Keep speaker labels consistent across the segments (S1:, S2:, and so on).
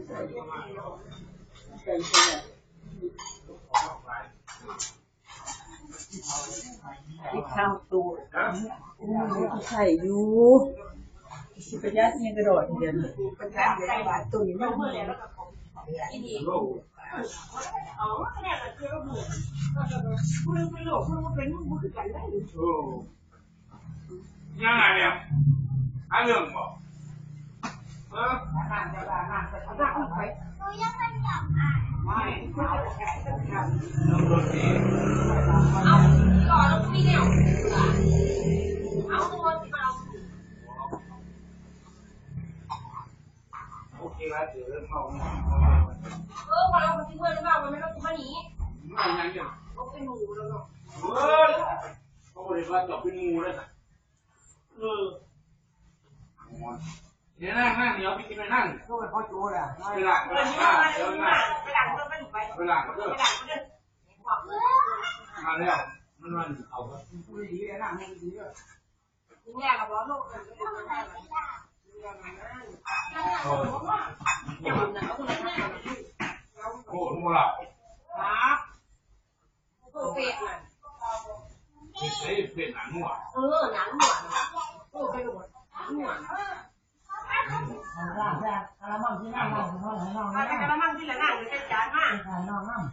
S1: ที่ข้าวตูใส่อยู่สิประหยัดยังกระโดดเดียวนี่ประหยัดได้บาทตุ่มมัน
S2: ยังไงเนี่ยหาเรื่องบอกโอเคแล้วเดี๋ยวเริ่มเข้า
S3: พอเราคนที่เพื่อนหรือเปล่ามันไม่ต้องมาหนี
S2: ไม่ยังเนี่ย
S3: เขาเป็นหมูแล้วเนาะ
S2: เขาบอกว่าจบเป็นงูเลยนะเนี่ยนั่งเดี๋ยวไปกินไปนั่งก็ไปพ่อจูแหละไปหลังไปหลังเดินมา
S3: ไปหลังก็ไปไป
S2: ไปหลังก็เดิน
S3: ไปหลังก็เดิน
S2: มาแล้วมันเอาพูดดีเลยนั่งให้ดีเลย
S3: เนี่ยเราบอกลูก
S2: โอ้โหเรา
S3: ครับเป็ดน่ะ
S2: ไอ้เป็ดหนังหัว
S3: หนังหัวโอ้ไปหมดหัว
S1: กระมังที่นั่งน้อง
S3: กระมังที่ละนั่งจะจานมาก
S1: น้องน้ำ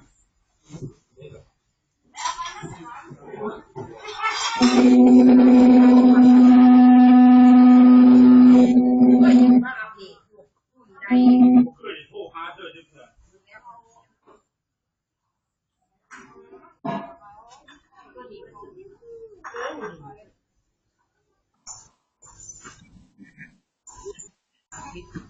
S3: Thank you.